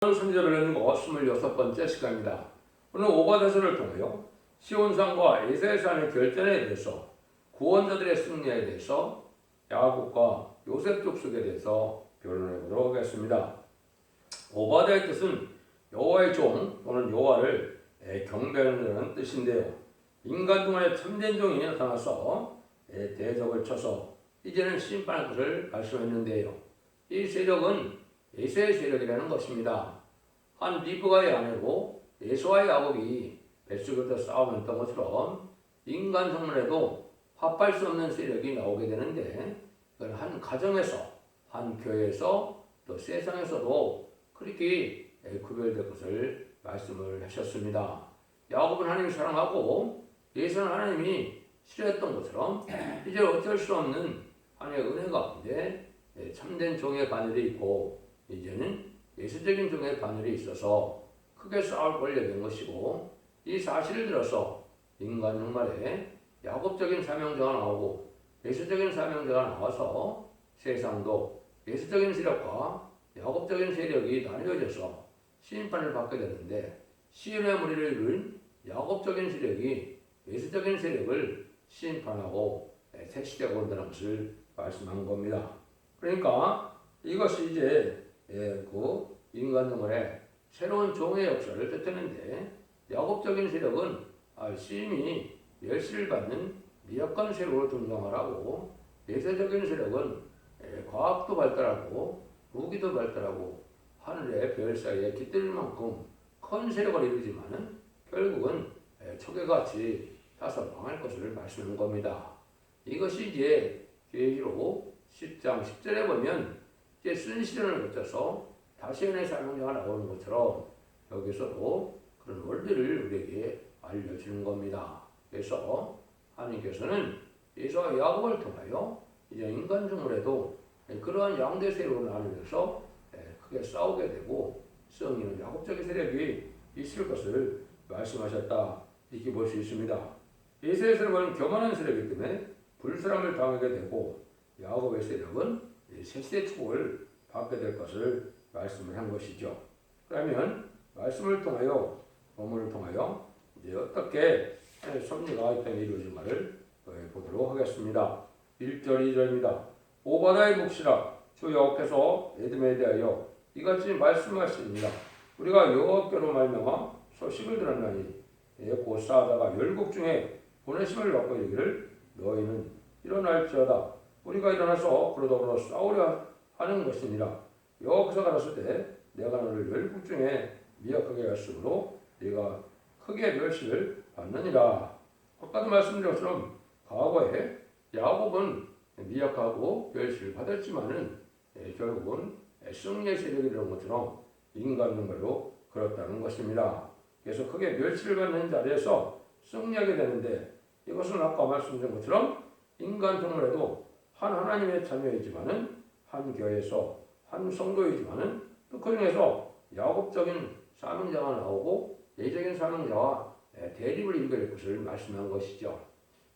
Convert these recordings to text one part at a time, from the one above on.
순서별은 26번째 시간입니다. 오늘 오바데서를 통하여 시온산과 에세산의 결전에 대해서 구원자들의 승리에 대해서 야곱과 요셉 족속에 대해서 변론해 보도록 하겠습니다. 오바데의 뜻은 여호와의 종 또는 여호와를 경배하는 뜻인데요. 인간 중에 참된 종이 나타나서 대적을 쳐서 이제는 심판할 것을 말씀했는데요. 이 세력은 에서의 세력이라는 것입니다. 한 리브가의 아내로 에서와 야곱이 뱃속에서 싸우면던 것처럼 인간 성문에도 합할 수 없는 세력이 나오게 되는데, 그건 한 가정에서, 한 교회에서, 또 세상에서도 그렇게 구별될 것을 말씀을 하셨습니다. 야곱은 하나님을 사랑하고 에서는 하나님이 싫어했던 것처럼 이제 어쩔 수 없는 하나님의 은혜 가운데 참된 종의 바늘이 있고, 이제는 예수적인 종의 바늘이 있어서 크게 싸울 권리가 된 것이고, 이 사실을 들어서 인간 정말에 야곱적인 사명자가 나오고 예수적인 사명자가 나와서 세상도 예수적인 세력과 야곱적인 세력이 나뉘어져서 심판을 받게 되는데, 시온의 무리를 이룬 야곱적인 세력이 예수적인 세력을 심판하고 택시되고 온다는 것을 말씀한 겁니다. 그러니까 이것이 이제 그 인간 영혼의 새로운 종의 역사를 뜻하는데, 야곱적인 세력은 심히 멸시를 받는 미약한 세력으로 등장하라고, 예세적인 세력은 과학도 발달하고 무기도 발달하고 하늘의 별 사이에 깃들 만큼 큰 세력을 이루지만은 결국은 초계같이 다소 망할 것을 말씀하는 겁니다. 이것이 이제 계시록 10장 10절에 보면 이제 쓴 시련을 거쳐서 다시 은혜의 사명자가 나오는 것처럼 여기서도 그런 원리를 우리에게 알려주는 겁니다. 그래서 하나님께서는 에서와 야곱을 통하여 이제 인간 중으로도 그러한 양대 세력으로 나누면서 크게 싸우게 되고 승리는 야곱적인 세력이 있을 것을 말씀하셨다, 이렇게 볼 수 있습니다. 에서의 세력은 교만한 세력이기 때문에 불사람을 당하게 되고, 야곱의 세력은 세세의 축복을 받게 될 것을 말씀을 한 것이죠. 그러면 말씀을 통하여, 본문을 통하여 이제 어떻게 섭리가 이 땅에 이루어진가를 보도록 하겠습니다. 1절 2절입니다. 오바다의 묵시라 주 여호와께서 에돔에 대하여 이같이 말씀하십니다. 우리가 여호와께로 말미암아 소식을 들었나니 곧 싸우다가 열국 중에 보내심을 받고 이르기를 너희는 일어날지어다. 우리가 일어나서 그로 더불어 싸우려 하는 것이니라. 여호와께서 가라사대 때 내가 너를 열국 중에 미약하게 하심으로 네가 크게 멸시를 받느니라. 아까도 말씀드린 것처럼 과거에 야곱은 미약하고 멸시를 받았지만은 결국은 승리의 세력이 되는 것처럼 인간 정말로 그렇다는 것입니다. 그래서 크게 멸시를 받는 자리에서 승리하게 되는데, 이것은 아까 말씀드린 것처럼 인간 정말에도 한 하나님의 자녀이지만은 한 교회에서 한 성도이지만은 또 그 중에서 야곱적인 사명자가 나오고 예적인 사명자와 대립을 이루게 될 것을 말씀한 것이죠.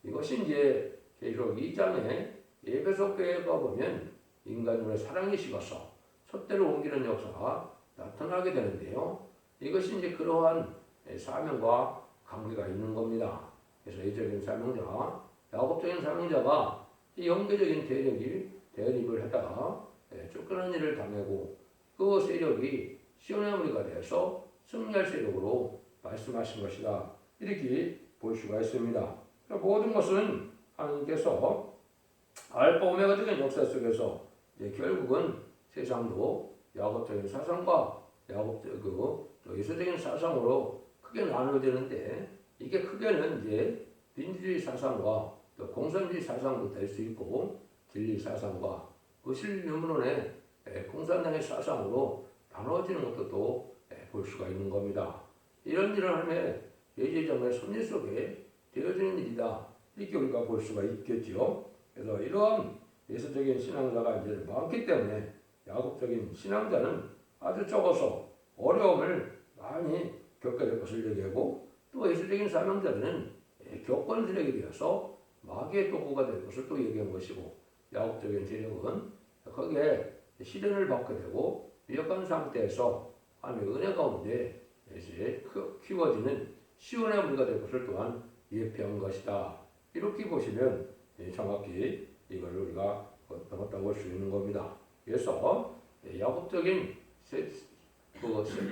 이것이 이제 계시록 2장에 에베소 교회가 보면 인간의 사랑이 식어서 촛대를 옮기는 역사가 나타나게 되는데요. 이것이 이제 그러한 사명과 관계가 있는 겁니다. 그래서 예적인 사명자, 야곱적인 사명자가 이 영계적인 대립을 하다가 쫓겨난 일을 당하고 그 세력이 시온의 무리가 되어서 승리할 세력으로 말씀하신 것이다, 이렇게 볼 수가 있습니다. 모든 것은 하나님께서 알파 오메가적인 역사 속에서 결국은 세상도 야곱적인 사상과 예수적인 사상으로 크게 나누어지는데, 이게 크게는 이제 민주주의 사상과 또 공산주의 사상도 될 수 있고, 진리 사상과 의실유문론의 공산당의 사상으로 나눠지는 것도 또 볼 수가 있는 겁니다. 이런 일을 하면 예제정의 섭리 속에 되어지는 일이다, 이렇게 우리가 볼 수가 있겠죠. 그래서 이러한 예수적인 신앙자가 이제 많기 때문에 야곱적인 신앙자는 아주 적어서 어려움을 많이 겪게 될 것을 얘기하고, 또 예수적인 사명자는 교권 세력이 되어서 마귀의 도구가 될 것을 또 얘기한 것이고, 야곱적인 세력은 거기에 시련을 받게 되고 미약한 상태에서 하나님의 은혜 가운데 이제 키워지는 시온의 무리가 될 것을 또한 예표한 것이다. 이렇게 보시면 정확히 이걸 우리가 배웠다고 볼 수 있는 겁니다. 그래서 야곱적인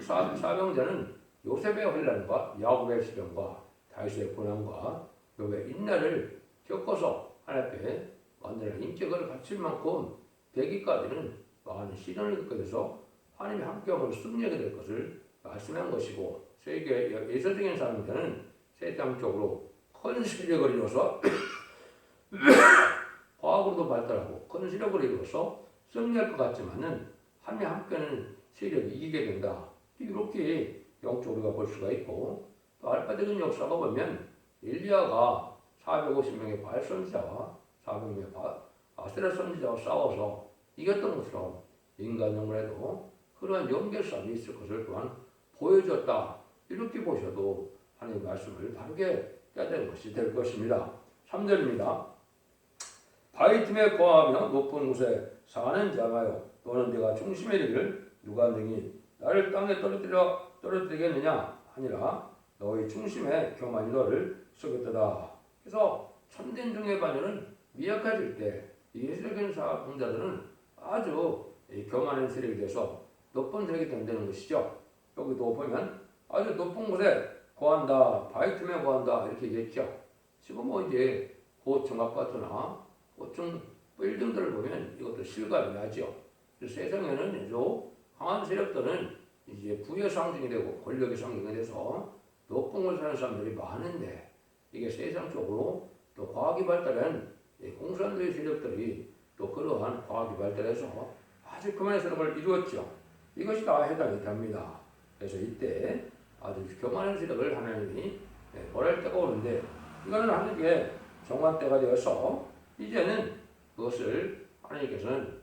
사명자는 요셉의 혼란과 야곱의 시련과 다윗의 고난과 욥의 인내를 겪어서 하나님 앞에 완전한 인격을 갖출 만큼 되기까지는 많은 시련을 겪게 돼서 하나님이 함께함으로 승리하게 될 것을 말씀한 것이고, 세계 예서적인 사람들은 세상적으로 큰 실력을 이뤄서 과학으로도 발달하고 큰 실력을 이루어서 승리할 것 같지만은 하나님 함께하는 세력이 이기게 된다. 이렇게 영적으로 우리가 볼 수가 있고, 또 알파적인 역사가 보면 엘리야가 450명의 바알 선지자와 400명의 아세라 선지자와 싸워서 이겼던 것처럼 인간 영혼에도 그러한 연결 싸움이 있을 것을 또한 보여줬다. 이렇게 보셔도 하나님의 말씀을 바르게 깨달은 것이 될 것입니다. 3절입니다. 바위 틈에 거하며 높은 곳에 사는 자마여 너는 네가 중심에 이르기를 누가 능히 나를 땅에 떨어뜨리겠느냐 하니라. 너희 중심에 교만이 너를 속였도다. 그래서 참된 종의 자녀는 미약해질 때 예술적인 사명자들은 아주 교만한 세력이 돼서 높은 세력이 된다는 것이죠. 여기도 보면 아주 높은 곳에 거한다, 바위 틈에 거한다 이렇게 얘기했죠. 지금 이제 고층 아파트나 고층 빌딩들을 보면 이것도 실감이 나죠. 세상에는 아주 강한 세력들은 이제 부의 상징이 되고 권력의 상징이 돼서 높은 곳에 사는 사람들이 많은데, 이게 세상적으로 또 과학이 발달한 공산주의 세력들이 또 그러한 과학이 발달해서 아주 그만의 세력을 이루었죠. 이것이 다 해당이 됩니다. 그래서 이때 아주 교만한 세력을 하나님이 벌할 때가 오는데, 이거는 하나님께 정한 때가 되어서 이제는 그것을 하나님께서는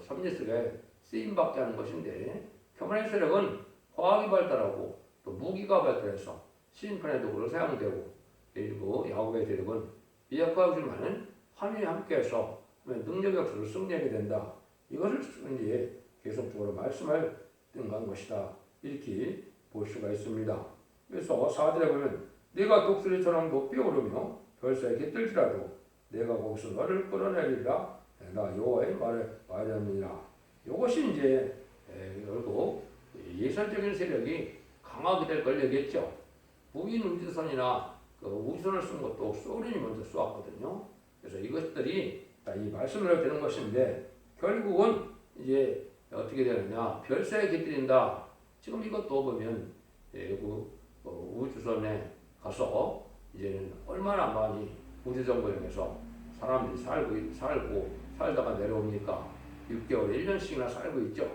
섭리 속에 쓰임받게 하는 것인데, 교만의 세력은 과학이 발달하고 또 무기가 발달해서 심판의 도구로 사용되고, 그리고 야곱의 세력은 미약하지만은 하나님이 함께해서 능력 역사를 승리하게 된다. 이것을 이제 계속적으로 말씀을 등한 것이다. 이렇게 볼 수가 있습니다. 그래서 4절에 보면 네가 독수리처럼 높이 오르며 별사에 깃들지라도 내가 거기서 너를 끌어내리라. 나 여호와의 말이었느니라. 이것이 이제 결국 예술적인 세력이 강하게 될 걸 얘기했죠. 북인 우주선이나 그 우주선을 쓴 것도 소련이 먼저 쏘았거든요. 그래서 이것들이 이 말씀을 되는 것인데, 결국은 이제 어떻게 되느냐, 별사에 깃들인다. 지금 이것도 보면 우주선에 가서 이제는 얼마나 많이 우주정거장에서 사람들이 살다가 내려오니까 6개월, 1년씩이나 살고 있죠.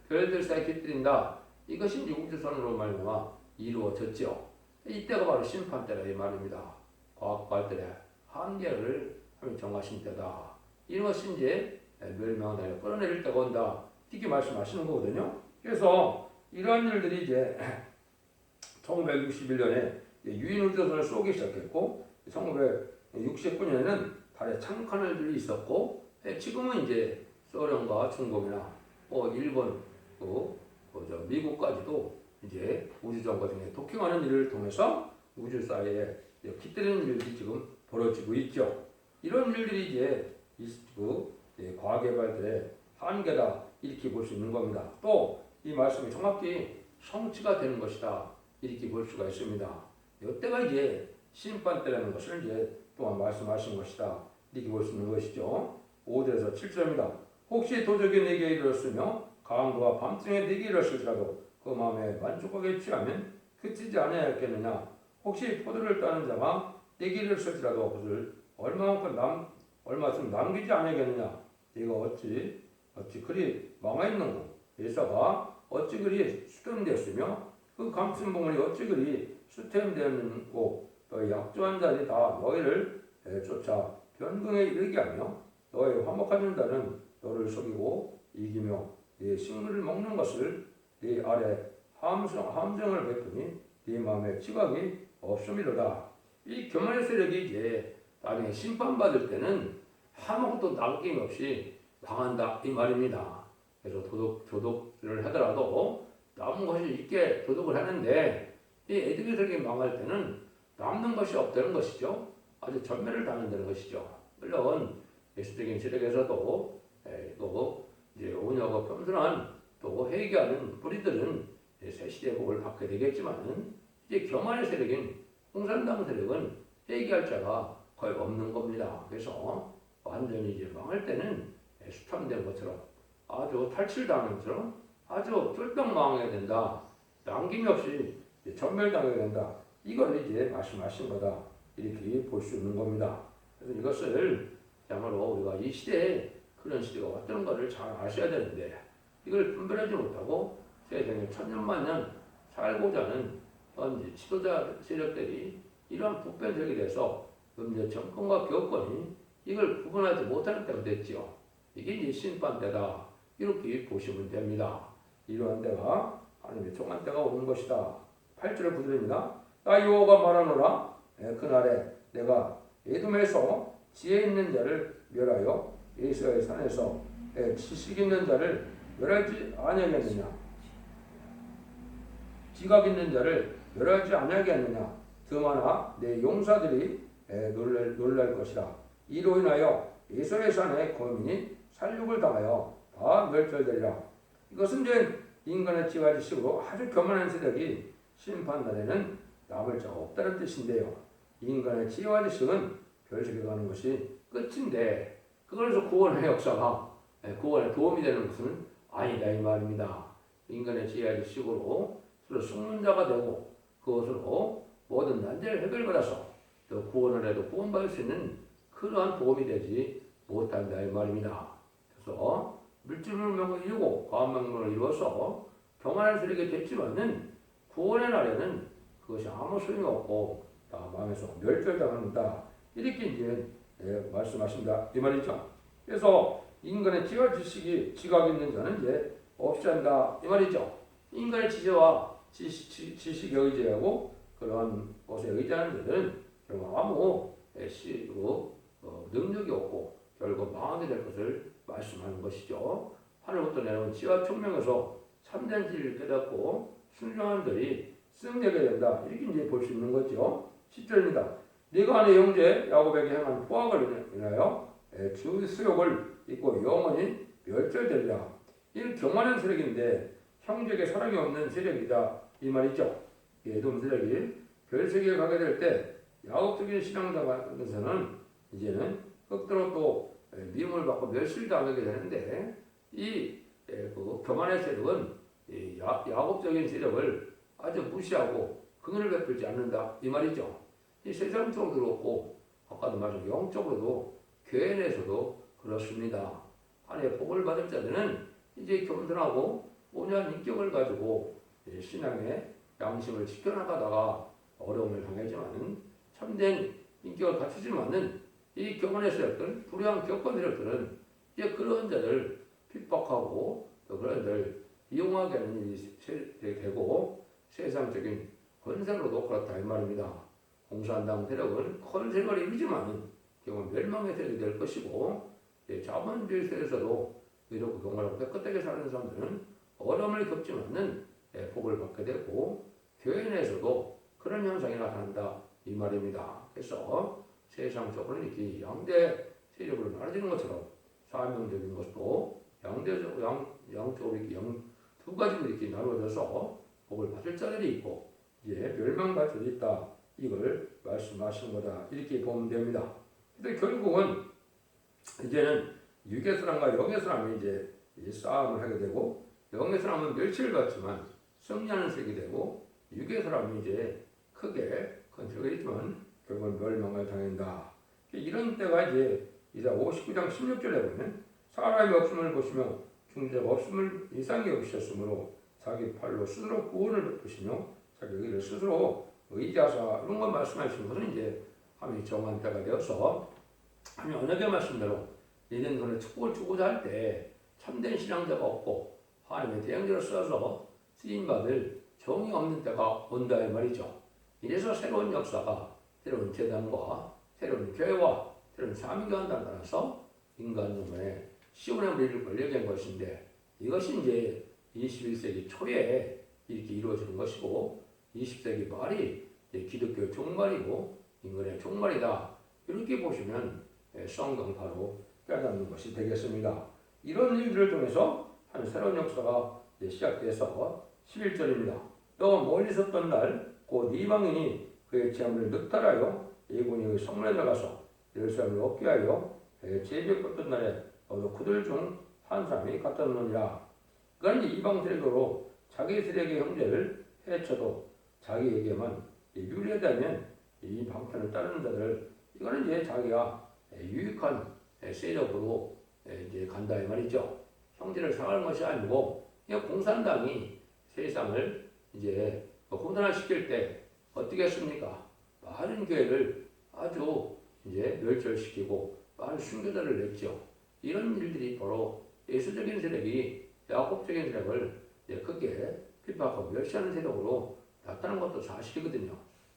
별들 사이에 깃들인다. 이것이 이제 우주선으로 말미암아 이루어졌죠. 이때가 바로 심판 때라 이 말입니다. 과학 발달의 한계를 정하신 때다. 이것이 이제 멸망을 내려 끌어내릴 때가 온다. 이렇게 말씀하시는 거거든요. 그래서 이러한 일들이 이제 1961년에 유인 우주선을 쏘기 시작했고, 1969년에는 달에 착륙하는 일이 있었고, 지금은 이제 소련과 중국이나 일본, 미국까지도 이제 우주정거장에 도킹하는 일을 통해서 우주 사이에 깃드리는 일들이 지금 벌어지고 있죠. 이런 일들이 이제 과학의 발달의 한계다. 이렇게 볼 수 있는 겁니다. 또 이 말씀이 정확히 성취가 되는 것이다. 이렇게 볼 수가 있습니다. 이때가 이제 심판 때라는 것을 이제 또한 말씀하신 것이다. 이렇게 볼 수 있는 것이죠. 5절에서 7절입니다. 혹시 도적이 내게 이르렀으며 강도가 밤중에 내게 이르렀을지라도 그 마음에 만족하게 취하면 그치지 아니하였겠느냐. 혹시 포도를 따는 자가 내게 이르렀을지라도 그것을 얼마쯤 남기지 아니하겠느냐. 네가 어찌 그리 망하였는고. 예사가 어찌 그리 수렴되었으며 그 감춘봉을 어찌 그리 수렴되었는고. 너희 약조한 자들이 다 너희를 쫓아 변궁에 이르게 하며 너희 화목하는 자는 너를 속이고 이기며 네 식물을 먹는 것을 네 아래 함정을 베푸니 네 마음에 지각이 없음이로다. 이 교만의 세력이 이제 나중에 심판받을 때는 아무것도 남김없이 당한다 이 말입니다. 그래서 도둑을 하더라도 남은 것이 있게 도둑을 하는데 이 에드게 세력이 망할 때는 남는 것이 없다는 것이죠. 아주 전멸을 당한다는 것이죠. 물론 예수적인 세력에서도 또 이제 온유하고 겸손한 또 회개하는 뿌리들은 새 시대의 복을 받게 되겠지만은 이제 교만의 세력인 공산당 세력은 회개할 자가 거의 없는 겁니다. 그래서 완전히 이제 망할 때는 수참된 것처럼 아주 탈출당한 것처럼 아주 쫄딱 망해야 된다. 남김없이 전멸당해야 된다. 이걸 이제 말씀하신 거다. 이렇게 볼 수 있는 겁니다. 그래서 이것을 야말로 우리가 이 시대에 그런 시대가 어떤 것을 잘 아셔야 되는데 이걸 분별하지 못하고 세상에 천년만년 살고자 하는 현재 지도자 세력들이 이러한 부패적이 돼서 현재 정권과 교권이 이걸 구분하지 못하는 때가 됐죠. 이게 이제 심판 때다. 이렇게 보시면 됩니다. 이러한 때가 하나님의 종한 때가 오는 것이다. 8절의 구절입니다. 나 여호와가 말하노라. 그날에 내가 에돔에서 지혜 있는 자를 멸하여 예수의 산에서 지식 있는 자를 멸하지 아니하겠느냐. 지각 있는 자를 멸하지 아니하겠느냐. 드마나 내 용사들이 놀랄 것이라. 이로 인하여 예수의 산의 거민이 살육을 당하여 다 멸절되리라. 이것은 이제 인간의 지가지식으로 아주 교만한 세력이 심판날에는 남을 자가 없다는 뜻인데요. 인간의 지혜와 지식은 별세계 가는 것이 끝인데 그걸로 구원의 역사가 구원에 도움이 되는 것은 아니다 이 말입니다. 인간의 지혜와 지식으로 서로 숙문자가 되고 그것으로 모든 난제를 해결받아서 또 구원을 해도 구원받을 수 있는 그러한 도움이 되지 못한다 이 말입니다. 그래서 물질문명을 이루고 과학명령을 이루어서 교만한 세력이 됐지만은 구원의 날에는 그것이 아무 소용이 없고 다 망해서 멸절당한다. 이렇게 이제 말씀하신다 이 말이죠. 그래서 인간의 지혜와 지식이 지각 있는 자는 이제 없이 한다 이 말이죠. 인간의 지혜와 지식에 의지하고 그런 것에 의지하는 자들은 아무 능력이 없고 결국 망하게 될 것을 말씀하는 것이죠. 하늘부터 내려온 지혜와 총명에서 참된 진리를 깨닫고 순종하는 자들이 승리하게 된다. 이렇게 이제 볼 수 있는 거죠. 10절입니다. 네가 내 형제 야곱에게 행한 포악을 인하여 주 수욕을 입고 영원히 멸절되리라. 이 교만한 세력인데 형제에게 사랑이 없는 세력이다 이 말이죠. 에돔 세력이 별세계에 가게 될 때 야곱적인 신앙자에서는 이제는 끝으로 또 미움을 받고 멸실당하게 되는데 그 교만의 세력은 야곱적인 세력을 아주 무시하고 긍휼을 베풀지 않는다 이 말이죠. 이 세상적으로도 그렇고 아까도 말씀 영적으로도 교회 내에서도 그렇습니다. 하나님의 복을 받을 자들은 이제 겸손하고 온유한 인격을 가지고 신앙의 양심을 지켜나가다가 어려움을 당하지만은 참된 인격을 갖추지만은 이 교만의 세력들, 불의한 교권 세력들은 이제 그런 자들 핍박하고 또 그런 자들 이용하게 하는 일이 되고 세상적인 권세로도 그렇다 이 말입니다. 공산당 세력은 큰 세력을 이루지만은 결국 멸망의 세력이 될 것이고 자본주의 세력에서도 이렇게 경험하고 깨끗하게 사는 사람들은 어려움을 겪지만은 복을 받게 되고 교회 내에서도 그런 현상이 나타난다 이 말입니다. 그래서 세상적으로 이렇게 양대 세력으로 나눠지는 것처럼 사명적인 것도 양쪽으로 이렇게 두 가지로 이렇게 나눠져서 복을 받을 자들이 있고 이제 멸망받을 자들이 있다. 이걸 말씀하신 거다. 이렇게 보면 됩니다. 근데 결국은 이제는 육의 사람과 영의 사람이 이제 싸움을 하게 되고 영의 사람은 멸치를 받지만 승리하는 색이 되고 육의 사람이 이제 크게 건설이 있지만 결국은 멸망을 당한다. 이런 때가 이제 이사 59장 16절에 보면 사람이 없음을 보시며 중재가 없음을 이상히 여기셨으므로 자기 팔로 스스로 구원을 베푸시며 자기 의를 스스로 의지하사 이런 걸 말씀하시는 것은 이제 하나님이 정한 때가 되어서 하나님 언약의 말씀대로 이런 것을 축복을 주고자 할 때 참된 신앙자가 없고 하나님의 대형자로 써서 쓰임받을 정이 없는 때가 온다 이 말이죠. 이래서 새로운 역사가 새로운 재단과 새로운 교회와 새로운 사명교환단을 따라서 인간 영혼에 시온의 머리를 걸려게 한 것인데 이것이 이제 21세기 초에 이렇게 이루어지는 것이고 20세기 말이 기독교 종말이고 인간의 종말이다. 이렇게 보시면 성경파로 깨닫는 것이 되겠습니다. 이런 일들을 통해서 한 새로운 역사가 시작돼서 11절입니다. 또 멀리 있었던 날 곧 이방인이 그의 재물을 늑탈하여 예군이 성문에 들어가서 예루살렘을 얻게 하여 제비 뻗던 날에 너도 그들 중 한 사람이 갔다느니라. 그는 이방 세력으로 자기 세력의 형제를 해쳐도 자기에게만 유리하다면 이 방편을 따르는 자들 이거는 이제 자기가 유익한 세력으로 이제 간다 이 말이죠. 형제를 상하는 것이 아니고 공산당이 세상을 이제 혼돈화시킬 때 어떻게 했습니까? 많은 교회를 아주 이제 멸절시키고 많은 순교자를 냈죠. 이런 일들이 바로 예수적인 세력이 야곱적인 세력을 크게 핍박하고 멸시하는 세력으로 나타난 것도 사실이거든요.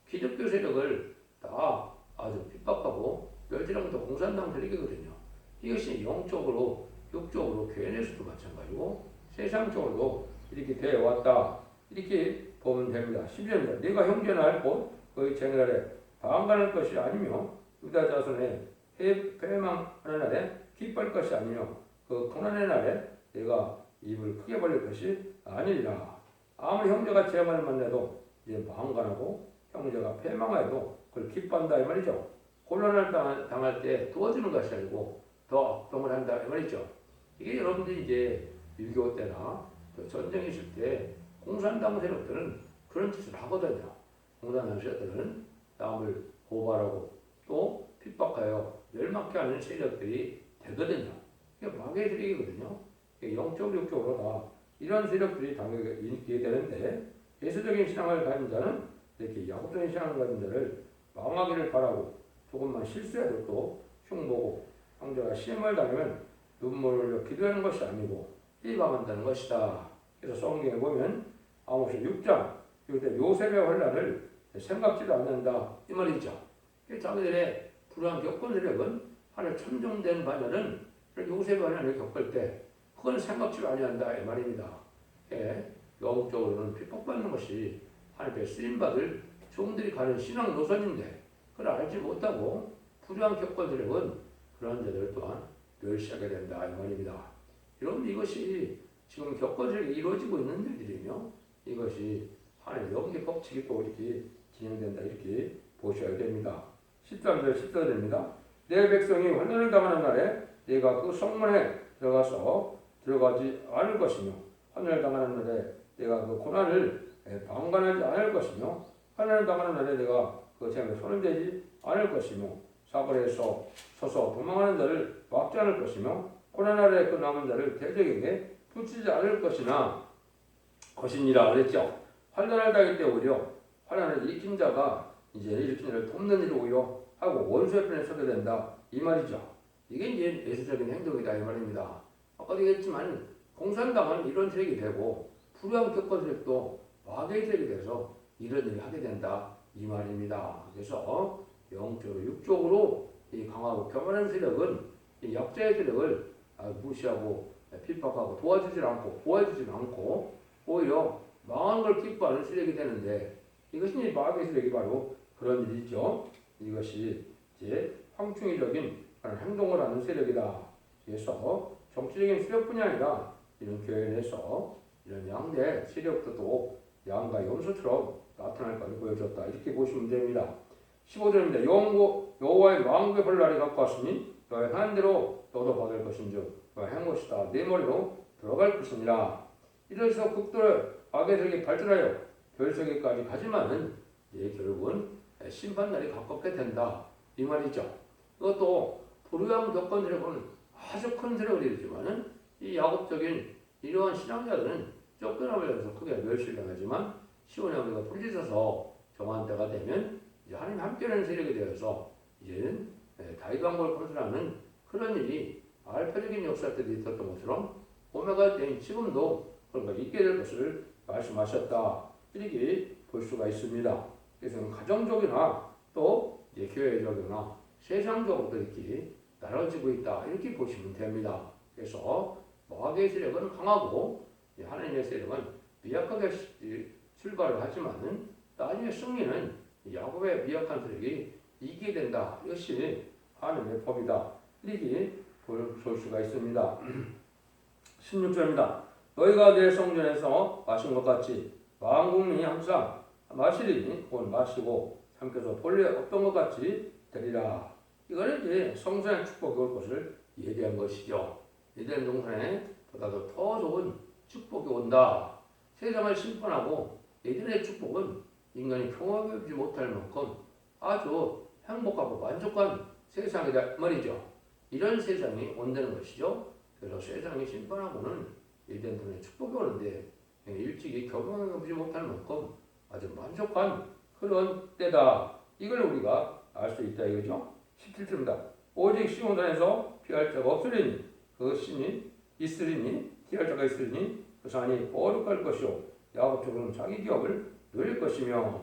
기독교 세력을 다 아주 핍박하고 멸절한 것도 공산당 세력이거든요. 이것이 영적으로, 육적으로 교회 내에서도 마찬가지고 세상적으로도 이렇게 되어왔다. 이렇게 보면 됩니다. 12절입니다. 네가 형제나 할 곳, 그의 쟁날에 방관할 것이 아니며 유다 자손의 패망하는 날에 기뻐할 것이 아니며 그 고난의 날에 내가 입을 크게 벌릴 것이 아니리라. 아무리 형제가 재앙을 만나도 이제 방관하고 형제가 패망하여도 그걸 기뻐한다 이 말이죠. 곤란을 당할 때 도와주는 것이 아니고 더 악동을 한다 이 말이죠. 이게 여러분들이 이제 6.25 때나 전쟁이 있을 때 공산당 세력들은 그런 짓을 하거든요. 공산당 세력들은 남을 고발하고 또 핍박하여 멸망케 하는 세력들이 되거든요. 이게 마귀의 세력이거든요. 영적으로 육적으로 다 이런 세력들이 당연히 있게 되는데 예수적인 신앙을 가진 자는 이렇게 야곱적인 신앙을 가진 자를 망하기를 바라고 조금만 실수해도 또 흉보고 형제가 시험을 당하면 눈물을 흘려 기도하는 것이 아니고 일방한다는 것이다. 그래서 성경에 보면 아모스 6장 이때 요셉의 환난을 생각지도 않는다 이 말이죠. 자기들의 불우한 겪은 세력은 하늘 천정된 반열은 요셉의 환난을 겪을 때 그건 생각지도 아니한다 이 말입니다. 영적으로는 핍박받는 것이 하나님께 쓰임받을 종들이 가는 신앙 노선인데 그걸 알지 못하고 불우한 겪은 세력은 그런 자들 또한 멸시하게 된다 이 말입니다. 여러분 이것이 지금 겪은 세력이 이루어지고 있는 일들이며 이것이 하나님의 영계 법칙이 또 이렇게 진행된다 이렇게 보셔야 됩니다. 13절 14절입니다. 내 백성이 환난을 당하는 날에 내가 그 성문에 들어가지 않을 것이며 환난을 당하는 날에 내가 그 고난을 방관하지 않을 것이며 환난을 당하는 날에 내가 그 재물에 손을 대지 않을 것이며 사거리에서 서서 도망하는 자를 막지 않을 것이며 고난 날에 그 남은 자를 대적에게 붙이지 않을 것이니라 그랬죠. 환난을 당할 때 오히려 환난을 일으킨 자가 이제 일으킨 자를 돕는 일을 오히려 하고 원수의 편에 서게 된다 이 말이죠. 이게 이제 예수적인 행동이다 이 말입니다. 아까도 얘기했지만 공산당은 이런 세력이 되고 불우한 겪은 세력도 마귀의 세력이 돼서 이런 일을 하게 된다 이 말입니다. 그래서 영적으로 육적으로 이 강하고 교만한 세력은 이 약자의 세력을 무시하고 핍박하고 도와주질 않고 보호해주질 않고 오히려 망한 걸 기뻐하는 세력이 되는데 이것이 마귀의 세력이 바로 그런 일이죠. 이것이 이제 황충이적인 그런 행동을 하는 세력이다. 그래서 정치적인 세력뿐이 아니라 이런 교회 내에서 이런 양대 세력들도 양과 염소처럼 나타날 것을 보여줬다. 이렇게 보시면 됩니다. 15절입니다. 여호와의 왕국의 볼 날이 가까웠으니 너의 하는 대로 너도 받을 것인즉 너의 한 것이다. 내 머리로 들어갈 것이니라. 이래서 극도의 악의 세력이 발전하여 별세계까지 가지만은 이제 결국은 심판날이 가깝게 된다. 이 말이죠. 이것도 불우한 겪은 세력은 아주 큰 세력을 이루지만은 이 야곱적인 이러한 신앙자들은 쫓겨남을 해서 크게 멸실당하지만 시온의 어머니가 부르짖어서 정한 때가 되면 이제 하나님 함께하는 세력이 되어서 이제는 다윗 왕국을 건설하는 그런 일이 알파적인 역사 때도 있었던 것처럼 오메가 때인 지금도 그런 있게 될 것을 말씀하셨다. 이렇게 볼 수가 있습니다. 그래서 가정적이나 또 이제 교회적이나 세상적으로도 이렇게 나눠지고 있다. 이렇게 보시면 됩니다. 그래서 마귀의 세력은 강하고 하나님의 세력은 미약하게 출발을 하지만은 나중에 승리는 야곱의 미약한 세력이 이기게 된다. 이것이 하나님의 법이다. 이렇게 볼 수가 있습니다. 16절입니다. 너희가 내 성전에서 마신 것 같이 만국민이 항상 마시리니 곧 마시고 삼켜서 본래 없던 것 같이 되리라. 이거는 이제 성전의 축복이 올 것을 예비한 것이죠. 에덴 동산에 보다도 더 좋은 축복이 온다. 세상을 심판하고 에덴의 축복은 인간이 경험하지 못할 만큼 아주 행복하고 만족한 세상이다 말이죠. 이런 세상이 온다는 것이죠. 그래서 세상이 심판하고는 에덴 동산에 축복이 오는데 일찍이 경험하지 못할 만큼 아주 만족한 그런 때다. 이걸 우리가 알 수 있다 이거죠. 17절입니다. 오직 시온산에서 피할 자가 없으리니 그 신이 있으리니 피할 자가 있으리니 그 산이 거룩할 것이요 야곱 족속은 자기 기업을 누릴 것이며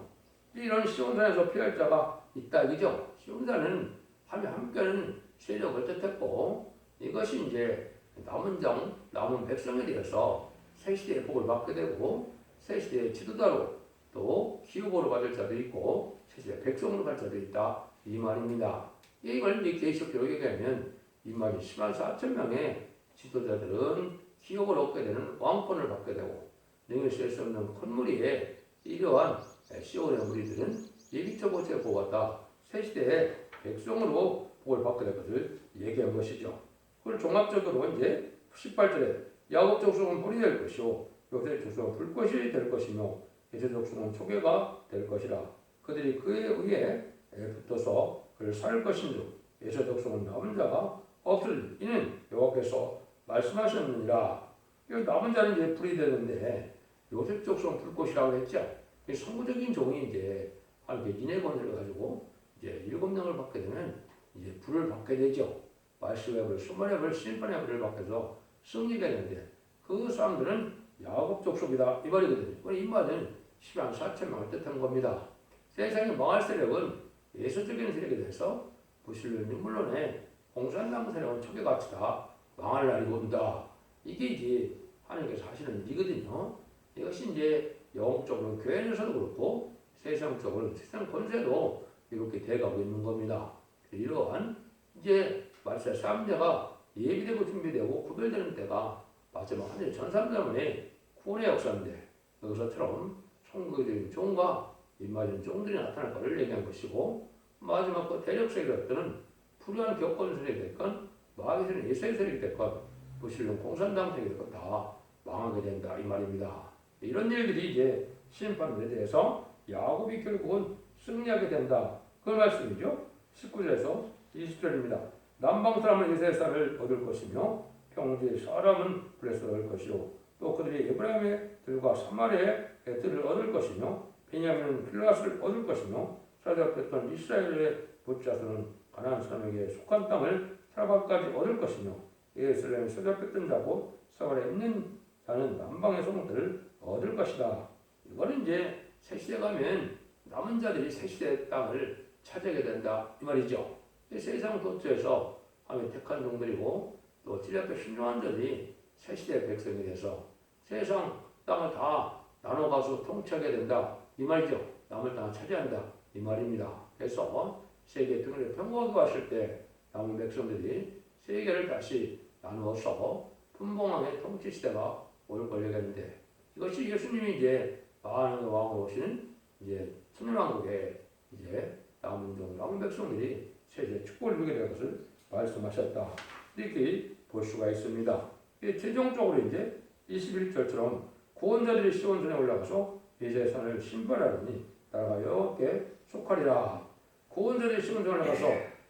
이런 시온산에서 피할 자가 있다 이거죠. 시온산은 함께하는 세력을 뜻했고 이것이 이제 남은 백성에 대해서 새 시대의 복을 받게 되고 새 시대의 지도자로 또 기업으로 받을 자도 있고 새 시대의 백성으로 받을 자도 있다 이 말입니다. 이걸 이제 계시록대로 얘기하면 이 말이 10만 4천 명의 지도자들은 기업을 얻게 되는 왕권을 받게 되고 능히 셀 수 없는 큰 무리에 이러한 시온의 무리들은 예기처고체 보았다. 새 시대의 백성으로 복을 받게 될 것을 얘기한 것이죠. 그리고 종합적으로 이제 18절에 야곱 족속은 불이 될 것이요 요셉 족속은 불꽃이 될 것이며 에세 족속은 초계가 될 것이라. 그들이 그에 의해 붙어서 그를 살 것인즉 에세 족속은 남은 자가 없을 이는 여호와께서 말씀하셨느니라. 이 남은 자는 이제 불이 되는데 요셉 족속은 불꽃이라고 했죠. 선구적인 종이 이제 하나님께 인해권을 가지고 이제 7명을 받게 되면 이제 불을 받게 되죠. 말씀의 불, 수만의 불, 심판의 불을 받게서 승리가 되는데 그 사람들은 야곱 족속이다 이 말이거든요. 이 말은 10만 4천 명을 뜻하는 겁니다. 세상에 망할 세력은 예수적인 세력에 대해서 부실론 물론에 공산당 세력은 초계같이 다 망할 날이 온다. 이게 이제 하나님께서 하시는 일이거든요. 이것이 이제 영적으로 교회에서도 그렇고 세상적으로 세상 권세도 이렇게 돼가고 있는 겁니다. 이러한 이제 말세 3대가 예비되고 준비되고 구별되는 때가 마지막 하늘의 전삼자문의 구원의 역사인데 여기서처럼 성국적인 종과 임마진 종들이 나타날 것을 얘기한 것이고 마지막 그 대적 세력이 때는 불의한 격권 세력이 됐건 마귀세력 예수의 세력이 됐건 부실론 공산당 세력이 됐건 다 망하게 된다 이 말입니다. 이런 일들이 이제 심판에 대해서 야곱이 결국은 승리하게 된다 그 말씀이죠. 19절에서 20절입니다. 남방 사람은 이스라엘을 얻을 것이며 평지의 사람은 블레셋을 얻을 것이요 또 그들이 에브라임의 들과 사마리아의 들을 얻을 것이며 베냐민은 길앗을 얻을 것이며 사로잡혔던 이스라엘의 붓자손은 가나안 사람에게 속한 땅을 사라바까지 얻을 것이며 예루살렘에 사로잡혔던 자고 사마리아에 있는 자는 남방의 소문들을 얻을 것이다. 이거는 이제 새 시대 가면 남은 자들이 새 시대의 땅을 차지하게 된다 이 말이죠. 세상 도처에서 하나님의 택한 종들이고 또 찔렸고 신중한 자들이 새 시대의 백성이 돼서 세상 땅을 다 나눠가서 통치하게 된다 이 말이죠. 남을 땅을 차지한다 이 말입니다. 그래서 세계 등을 평화하게 왔을 때 남은 백성들이 세계를 다시 나누어서 분봉왕의 통치 시대가 올 걸려겠는데 이것이 예수님이 이제 만왕의 왕으로 오시는 이제 천년왕국에 이제 남은 종 남은 백성들이 세계 축복을 누리게 될 것을 말씀하셨다. 이렇게 볼 수가 있습니다. 최종적으로 이제 21절처럼 구원자들이 시온산에 올라가서 이제 산을 심판하리니 나라가 여호와께 속하리라. 구원자들이 시온산에 올라가서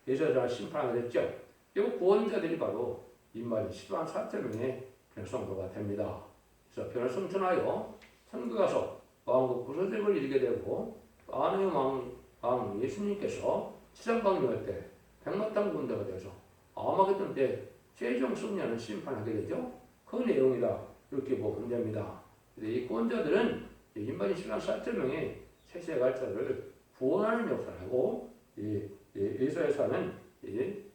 예수를 심판하게 됐죠. 이 구원자들이 바로 인마리 10만 4천 명의 성도가 됩니다. 그래서 변을 성천하여 천국에 가서 왕국 구소적을 이루게 되고 만왕의 왕 예수님께서 지상 강림할 때 백마탄 군대가 되어서 아마겟돈 때 최종 승리하는 심판하게 되죠. 그 내용이다 이렇게 보면 됩니다. 이 구원자들은 인마리 10만 4천 명의 세세 갈자를 구원하는 역사를 하고 이스라엘 사는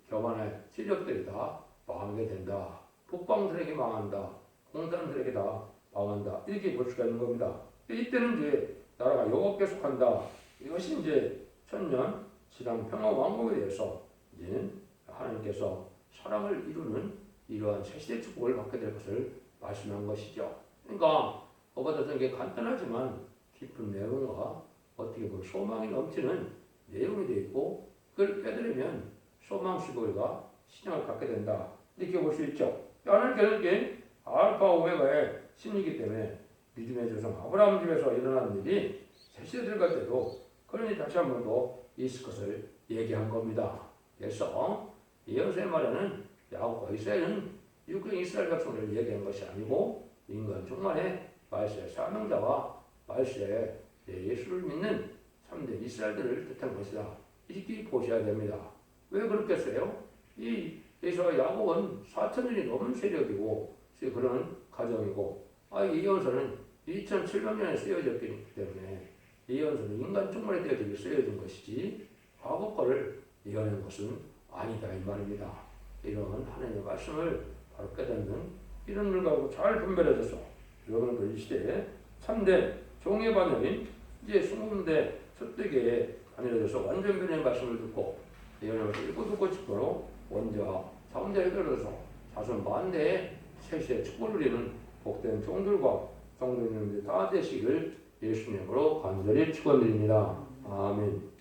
교만의 세력들이 다 망하게 된다. 북방들에게 망한다. 공산들에게 다 망한다. 이렇게 볼 수가 있는 겁니다. 이때는 이제 나라가 영업 계속한다. 이것이 이제 천년 지상 평화 왕국에 대해서 이제 하나님께서 사랑을 이루는 이러한 새시대 축복을 받게 될 것을 말씀한 것이죠. 그러니까 오바다서는 게 간단하지만 깊은 내용과 어떻게 보면 소망이 넘치는 내용이 되어 있고 그걸 깨달으면 소망 시골과 신앙을 갖게 된다. 이렇게 볼 수 있죠. 하나님께서는 알파 오메가의 신이기 때문에 믿음의 조상 아브라함 집에서 일어난 일이 새시대들 갈 때도 그러니 다시 한 번 더 있을 것을 얘기한 겁니다. 그래서 예언서의 말에는 야곱과 이스라엘은 육경 이스라엘 백성을 얘기한 것이 아니고 인간 종말의 말세의 사명자와 말세의 예수를 믿는 참된 이스라엘들을 뜻한 것이다. 이렇게 보셔야 됩니다. 왜 그렇겠어요? 이 예수와 야곱은 4,000년이 넘은 세력이고 그런 가정이고 이 예언서는 2,700년에 쓰여졌기 때문에 예언서는 인간 종말에 대해 쓰여진 것이지 과거 거를 예언한 것은 아니다 이 말입니다. 이런 하나님의 말씀을 바로 깨닫는 이런 일과 잘 분별해져서 여러분들 이 시대에 참된 종의 반열인 이제 20대 섭득에 반열해져서 완전 변의 말씀을 듣고 예언의 말씀을 읽고 듣고 싶도록 원자와 사원자 해결해서 자손 만대의 세시의 축복을 누리는 복된 종들과 성도님들 다 되시길 예수님으로 간절히 축원드립니다. 아멘.